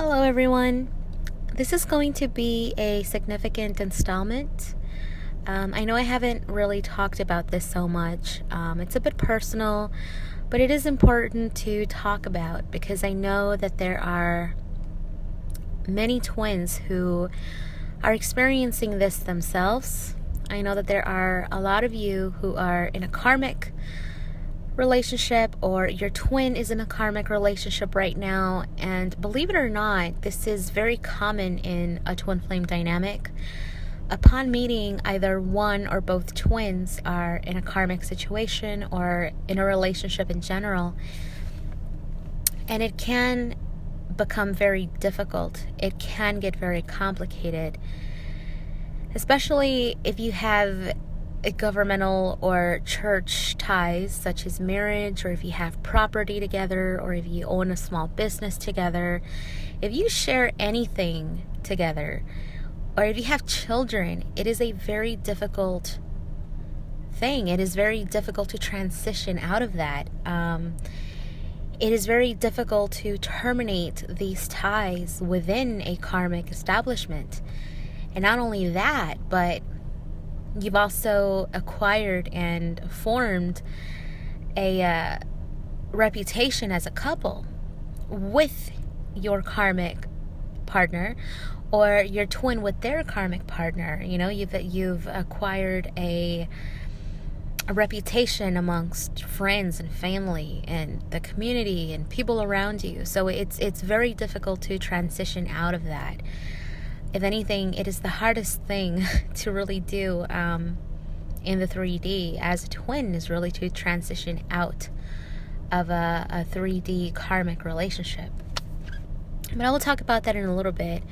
Hello, everyone. This is going to be a significant installment. I know I haven't really talked about this so much. It's a bit personal, but it is important to talk about because I know that there are many twins who are experiencing this themselves. I know that there are a lot of you who are in a karmic relationship, or your twin is in a karmic relationship right now, and believe it or not, this is very common in a twin flame dynamic. Upon meeting, either one or both twins are in a karmic situation or in a relationship in general, and it can become very difficult. It can get very complicated, especially if you have governmental or church ties such as marriage, or if you have property together, or if you own a small business together, if you share anything together, or if you have children, it is a very difficult thing. It is very difficult to transition out of that. It is very difficult to terminate these ties within a karmic establishment. And not only that, but you've also acquired and formed a reputation as a couple with your karmic partner, or your twin with their karmic partner. You know, you've acquired a reputation amongst friends and family and the community and people around you. So it's very difficult to transition out of that. If anything, it is the hardest thing to really do in the 3D as a twin, is really to transition out of a 3D karmic relationship. But I will talk about that in a little bit.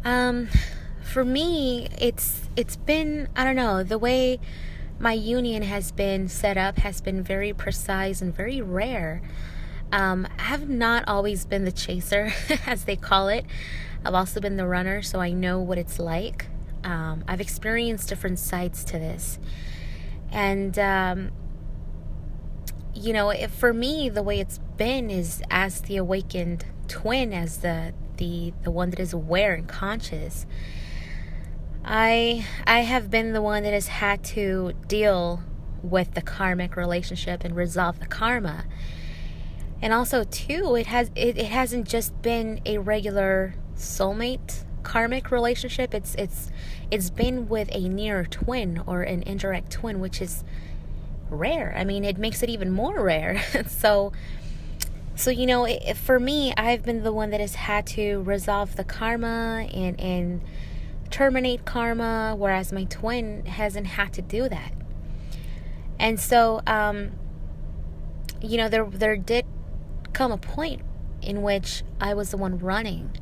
For me, it's been, I don't know, the way my union has been set up has been very precise and very rare. I have not always been the chaser, as they call it. I've also been the runner, so I know what it's like. I've experienced different sides to this. And, for me, the way it's been is as the awakened twin, as the one that is aware and conscious. I have been the one that has had to deal with the karmic relationship and resolve the karma. And also, too, it hasn't just been a regular soulmate karmic relationship. It's been with a near twin or an indirect twin, which is rare. I mean, it makes it even more rare. So for me, I've been the one that has had to resolve the karma and terminate karma, whereas my twin hasn't had to do that. And so there did come a point in which I was the one running.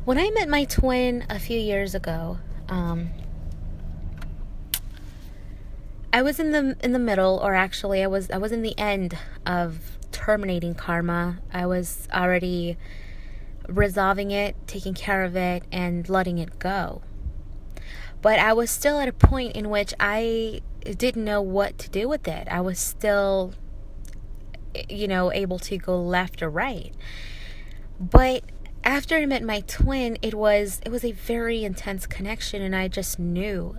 When I met my twin a few years ago, I was in the middle, or actually I was in the end of terminating karma. I was already resolving it, taking care of it, and letting it go. But I was still at a point in which I didn't know what to do with it. I was still, able to go left or right. But after I met my twin, it was a very intense connection, and I just knew.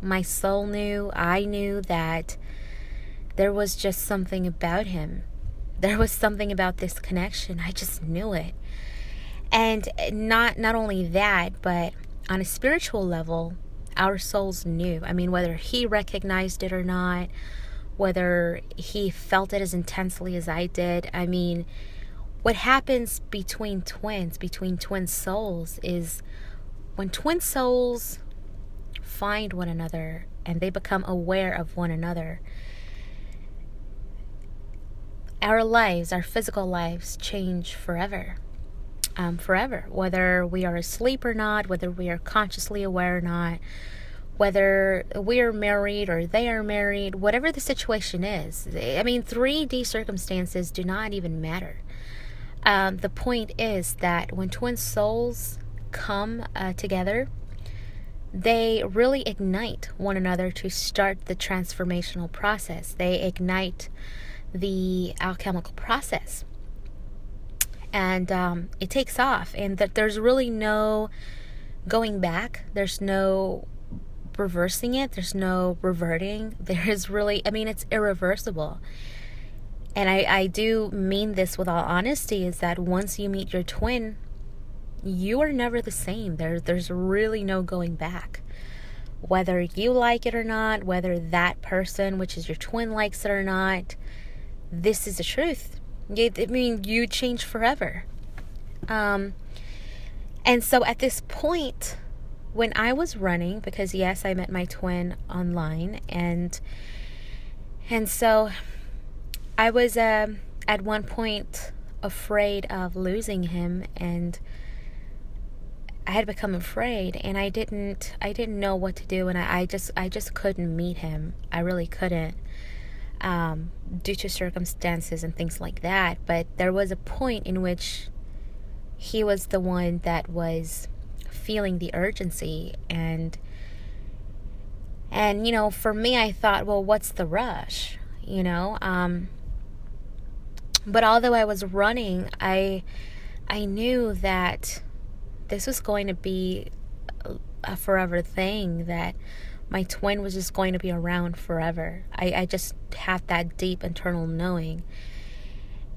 My soul knew, I knew that there was just something about him. There was something about this connection. I just knew it. And not only that, but on a spiritual level, our souls knew. I mean, whether he recognized it or not, whether he felt it as intensely as I did. I mean, what happens between twin souls, is when twin souls find one another and they become aware of one another, our lives, our physical lives, change forever. Forever. Whether we are asleep or not, whether we are consciously aware or not, whether we are married or they are married, whatever the situation is. I mean, 3D circumstances do not even matter. The point is that when twin souls come together, they really ignite one another to start the transformational process. They ignite the alchemical process. and it takes off, and that there's really no going back. There's no reversing it. There's no reverting. There's really, I mean, it's irreversible. And I do mean this with all honesty, is that once you meet your twin, you are never the same. There's really no going back. Whether you like it or not, whether that person, which is your twin, likes it or not, this is the truth. I mean, you change forever. And so at this point, when I was running, because yes, I met my twin online, and so I was at one point afraid of losing him, and I had become afraid, and I didn't know what to do, and I just couldn't meet him. I really couldn't, due to circumstances and things like that. But there was a point in which he was the one that was feeling the urgency, and you know, for me, I thought, well, what's the rush, you know? But although I was running, I knew that this was going to be a forever thing, that my twin was just going to be around forever. I just had that deep internal knowing.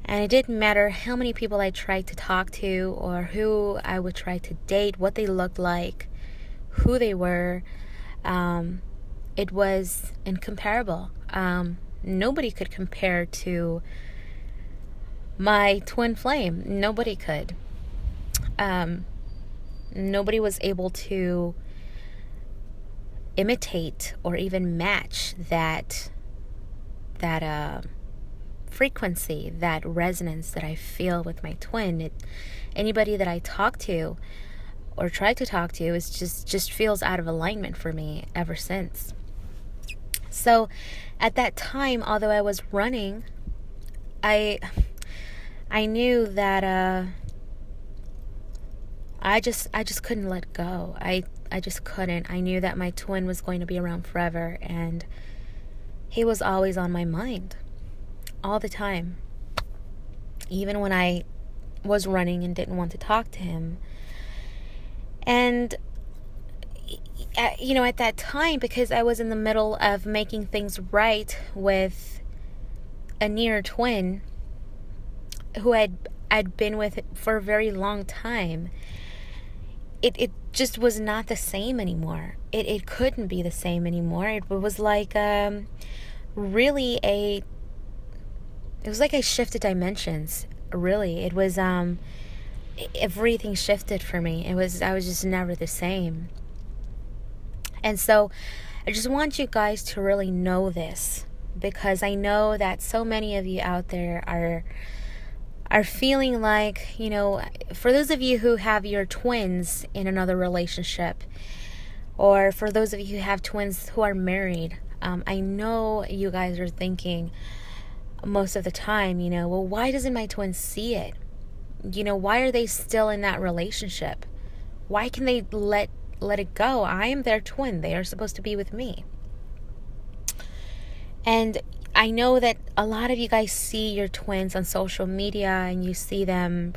And it didn't matter how many people I tried to talk to, or who I would try to date, what they looked like, who they were. It was incomparable. Nobody could compare to my twin flame. Nobody could. Nobody was able to imitate or even match that frequency, that resonance that I feel with my twin. Anybody that I talk to or try to talk to is just feels out of alignment for me ever since. So at that time, although I was running, I knew that I just couldn't let go. I just couldn't. I knew that my twin was going to be around forever, and he was always on my mind all the time. Even when I was running and didn't want to talk to him. And you know, at that time, because I was in the middle of making things right with a near twin who I'd been with for a very long time, it just was not the same anymore. It couldn't be the same anymore. It was like really it was like I shifted dimensions. Really, it was everything shifted for me. I was just never the same. And so I just want you guys to really know this, because I know that so many of you out there are feeling like, you know, for those of you who have your twins in another relationship, or for those of you who have twins who are married, I know you guys are thinking most of the time, you know, well, why doesn't my twin see it? You know, why are they still in that relationship? Why can they let it go? I am their twin. They are supposed to be with me. And I know that a lot of you guys see your twins on social media, and you see them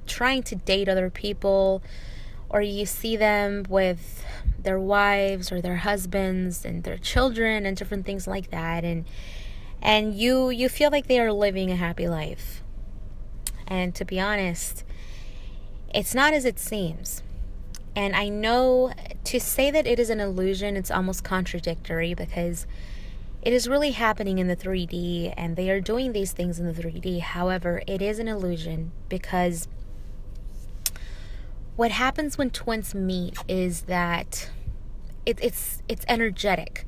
trying to date other people, or you see them with their wives or their husbands and their children and different things like that, and you feel like they are living a happy life. And to be honest, it's not as it seems. And I know to say that it is an illusion, it's almost contradictory, because it is really happening in the 3D, and they are doing these things in the 3D. However, it is an illusion, because what happens when twins meet is that it's energetic.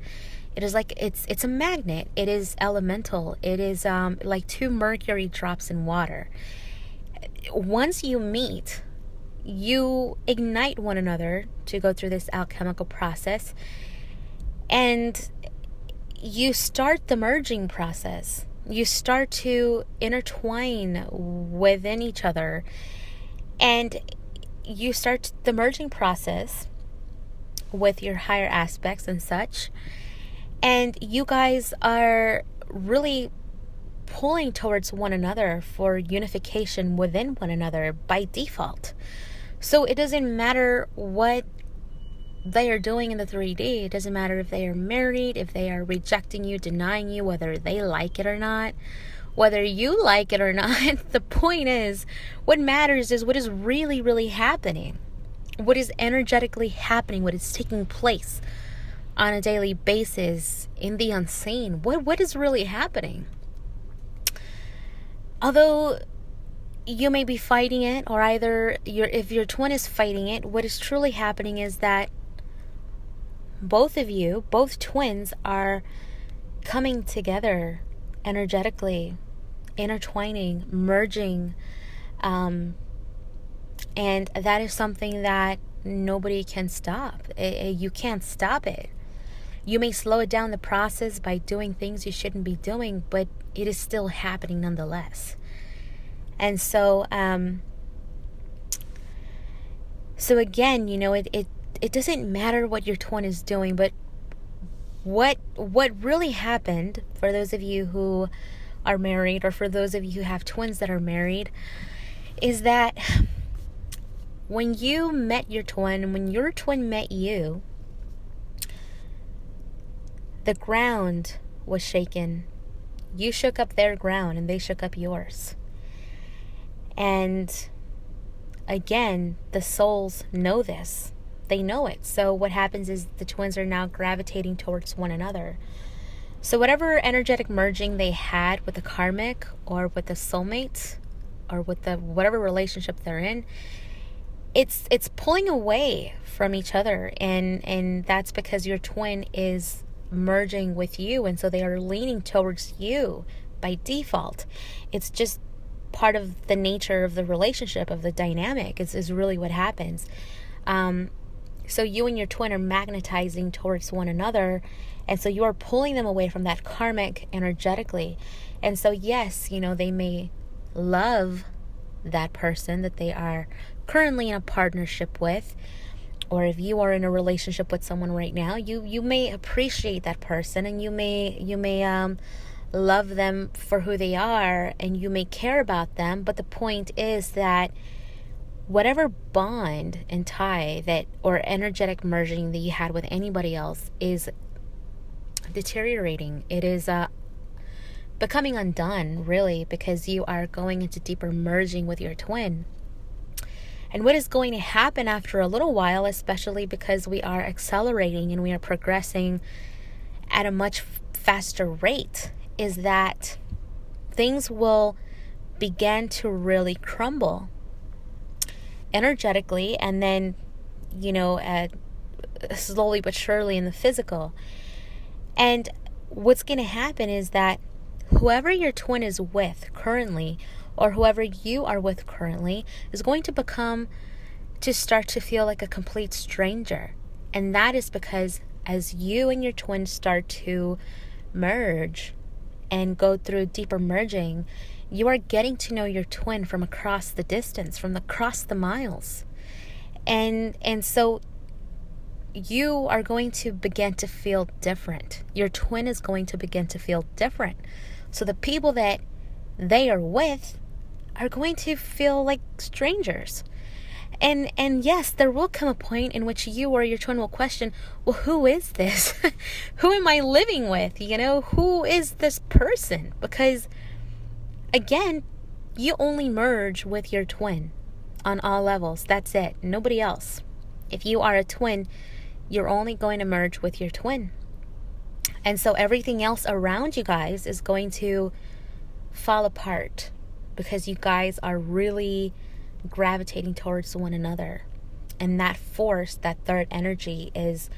It is like it's a magnet. It is elemental. It is like two mercury drops in water. Once you meet, you ignite one another to go through this alchemical process, and you start the merging process. You start to intertwine within each other, and you start the merging process with your higher aspects and such. And you guys are really pulling towards one another for unification within one another by default. So it doesn't matter what they are doing in the 3D. It doesn't matter if they are married, if they are rejecting you, denying you, whether they like it or not, whether you like it or not. The point is, what matters is what is really, really happening. What is energetically happening, what is taking place on a daily basis in the unseen. What is really happening? Although you may be fighting it, or either if your twin is fighting it, what is truly happening is that both of you, both twins, are coming together energetically, intertwining, merging, and that is something that nobody can stop. You can't stop it. You may slow it down the process by doing things you shouldn't be doing, but it is still happening nonetheless. And so again, it doesn't matter what your twin is doing, but what really happened, for those of you who are married, or for those of you who have twins that are married, is that when you met your twin, when your twin met you, the ground was shaken. You shook up their ground and they shook up yours. And again, the souls know this. They know it. So what happens is the twins are now gravitating towards one another. So whatever energetic merging they had with the karmic, or with the soulmate, or with the whatever relationship they're in, it's pulling away from each other, and that's because your twin is merging with you, and so they are leaning towards you by default. It's just part of the nature of the relationship, of the dynamic, is really what happens. So you and your twin are magnetizing towards one another, and so you are pulling them away from that karmic energetically. And so yes, they may love that person that they are currently in a partnership with, or if you are in a relationship with someone right now, you may appreciate that person, and you may love them for who they are, and you may care about them. But the point is that whatever bond and tie that, or energetic merging that you had with anybody else, is deteriorating. It is becoming undone, really, because you are going into deeper merging with your twin. And what is going to happen after a little while, especially because we are accelerating and we are progressing at a much faster rate, is that things will begin to really crumble energetically, and then slowly but surely in the physical. And what's going to happen is that whoever your twin is with currently, or whoever you are with currently, is going to start to feel like a complete stranger. And that is because as you and your twin start to merge and go through deeper merging, you are getting to know your twin from across the distance, from across the miles. And so you are going to begin to feel different. Your twin is going to begin to feel different. So the people that they are with are going to feel like strangers. And yes, there will come a point in which you or your twin will question, well, who is this? Who am I living with? Who is this person? Because again, you only merge with your twin on all levels. That's it. Nobody else. If you are a twin, you're only going to merge with your twin. And so everything else around you guys is going to fall apart, because you guys are really gravitating towards one another. And that force, that third energy, is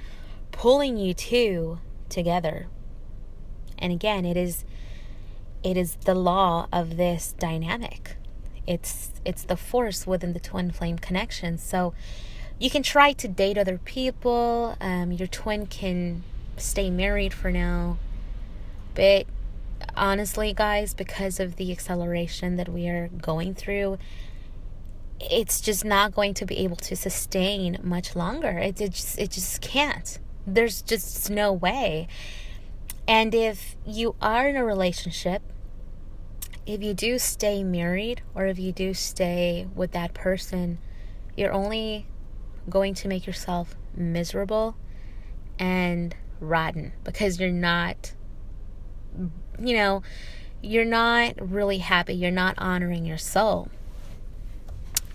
pulling you two together. And again, it is the law of this dynamic. It's the force within the twin flame connection. So you can try to date other people. Your twin can stay married for now. But honestly, guys, because of the acceleration that we are going through, it's just not going to be able to sustain much longer. It just can't. There's just no way. And if you are in a relationship if you do stay married or if you do stay with that person, you're only going to make yourself miserable and rotten, because you're not, you're not really happy. You're not honoring your soul.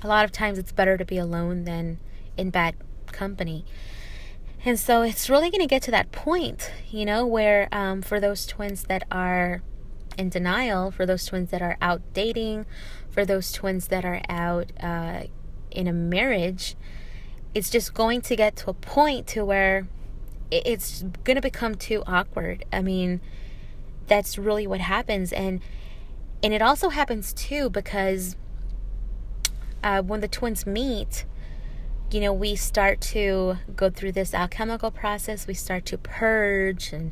A lot of times it's better to be alone than in bad company. And so it's really going to get to that point, where for those twins that are in denial, for those twins that are out dating, for those twins that are out in a marriage, it's just going to get to a point to where it's going to become too awkward. I mean, that's really what happens. And it also happens too because when the twins meet, we start to go through this alchemical process. We start to purge and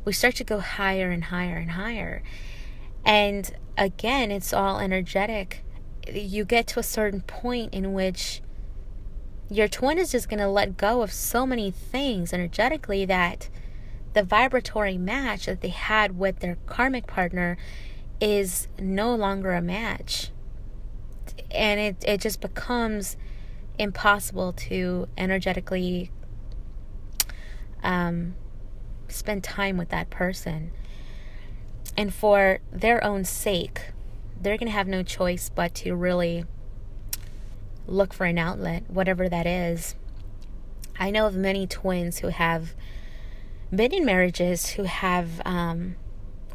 we start to go higher and higher and higher. And again, it's all energetic. You get to a certain point in which your twin is just going to let go of so many things energetically that the vibratory match that they had with their karmic partner is no longer a match. And it just becomes impossible to energetically spend time with that person. And for their own sake, they're going to have no choice but to really look for an outlet, whatever that is. I know of many twins who have been in marriages who have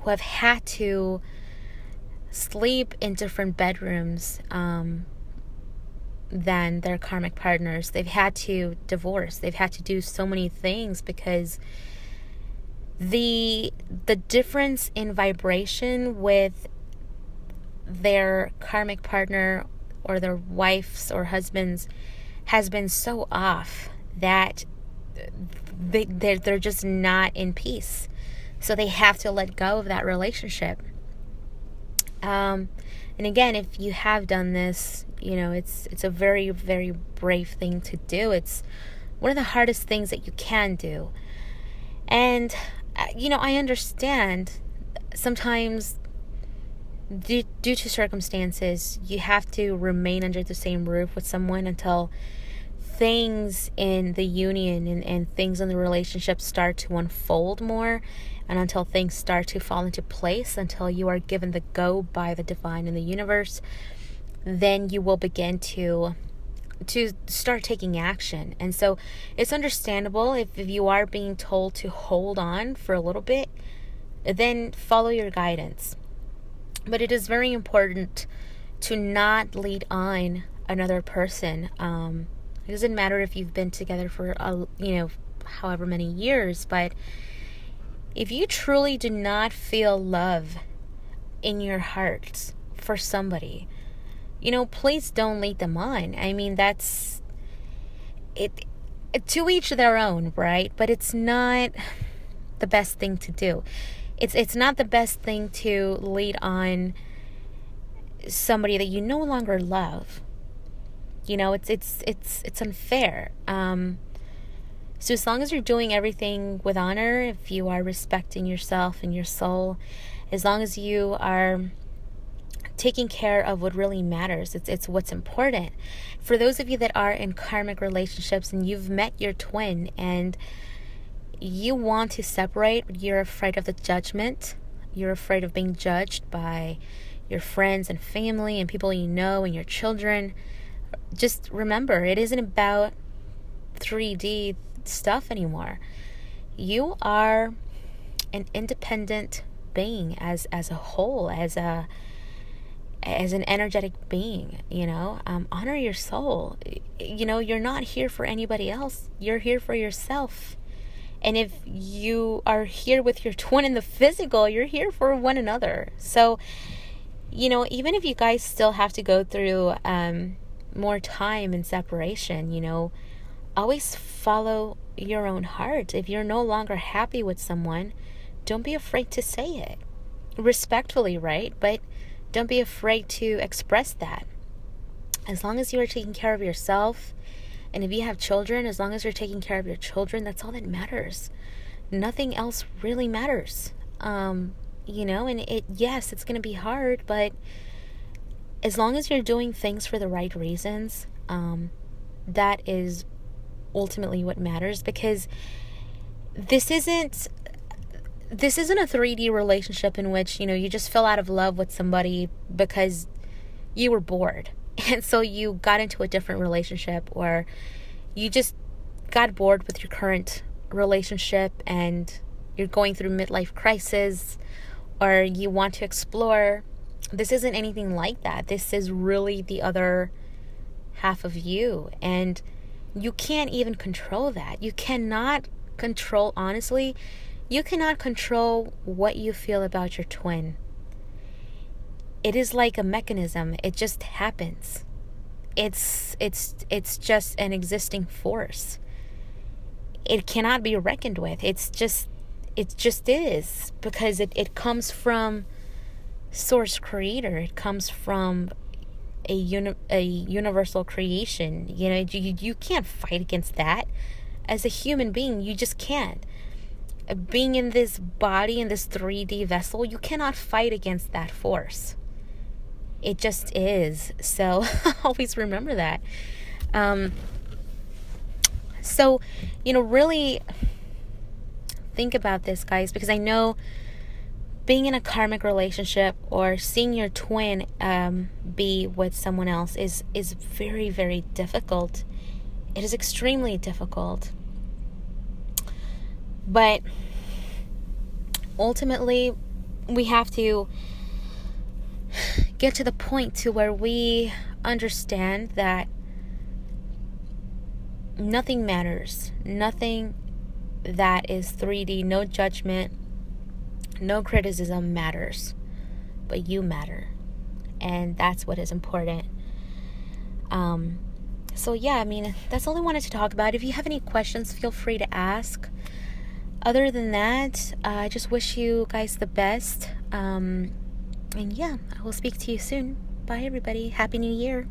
had to sleep in different bedrooms than their karmic partners. They've had to divorce. They've had to do so many things because the difference in vibration with their karmic partner or their wives or husbands has been so off that they're just not in peace. So they have to let go of that relationship. And again, if you have done this, it's a very, very brave thing to do. It's one of the hardest things that you can do. And, I understand sometimes due to circumstances, you have to remain under the same roof with someone until things in the union and things in the relationship start to unfold more, and until things start to fall into place, until you are given the go by the divine in the universe, then you will begin to start taking action. And so it's understandable if you are being told to hold on for a little bit, then follow your guidance. But it is very important to not lead on another person. It doesn't matter if you've been together for however many years, but if you truly do not feel love in your heart for somebody, please don't lead them on. I mean, that's it. To each their own, right? But it's not the best thing to do. It's not the best thing to lead on somebody that you no longer love. It's unfair. So as long as you're doing everything with honor, if you are respecting yourself and your soul, as long as you are taking care of what really matters, it's what's important. For those of you that are in karmic relationships and you've met your twin and you want to separate, but you're afraid of the judgment, you're afraid of being judged by your friends and family and people and your children, just remember, it isn't about 3D stuff anymore. You are an independent being as a whole, as an energetic being. Honor your soul. You're not here for anybody else. You're here for yourself. And if you are here with your twin in the physical, you're here for one another. So, even if you guys still have to go through more time in separation, always follow your own heart. If you're no longer happy with someone, don't be afraid to say it. Respectfully, right? But don't be afraid to express that. As long as you are taking care of yourself, and if you have children, as long as you're taking care of your children, that's all that matters. Nothing else really matters. and yes, it's going to be hard, but as long as you're doing things for the right reasons, that is ultimately what matters, because this isn't a 3D relationship in which, you just fell out of love with somebody because you were bored. And so you got into a different relationship, or you just got bored with your current relationship and you're going through midlife crisis, or you want to explore. This isn't anything like that. This is really the other half of you, and you can't even control that. You cannot control, honestly, you cannot control what you feel about your twin. It is like a mechanism. It just happens. It's just an existing force. It cannot be reckoned with. It just is, because it comes from source creator. It comes from a universal creation. You can't fight against that. As a human being, you just can't. Being in this body, in this 3D vessel, you cannot fight against that force. It just is. So always remember that. So, really think about this, guys, because I know being in a karmic relationship or seeing your twin be with someone else is very, very difficult. It is extremely difficult. But ultimately, we have to get to the point to where we understand that nothing matters. Nothing that is 3D, no judgment, no criticism matters. But you matter. And that's what is important. So yeah, that's all I wanted to talk about. If you have any questions, feel free to ask. Other than that, I just wish you guys the best. And yeah, I will speak to you soon. Bye, everybody. Happy New Year.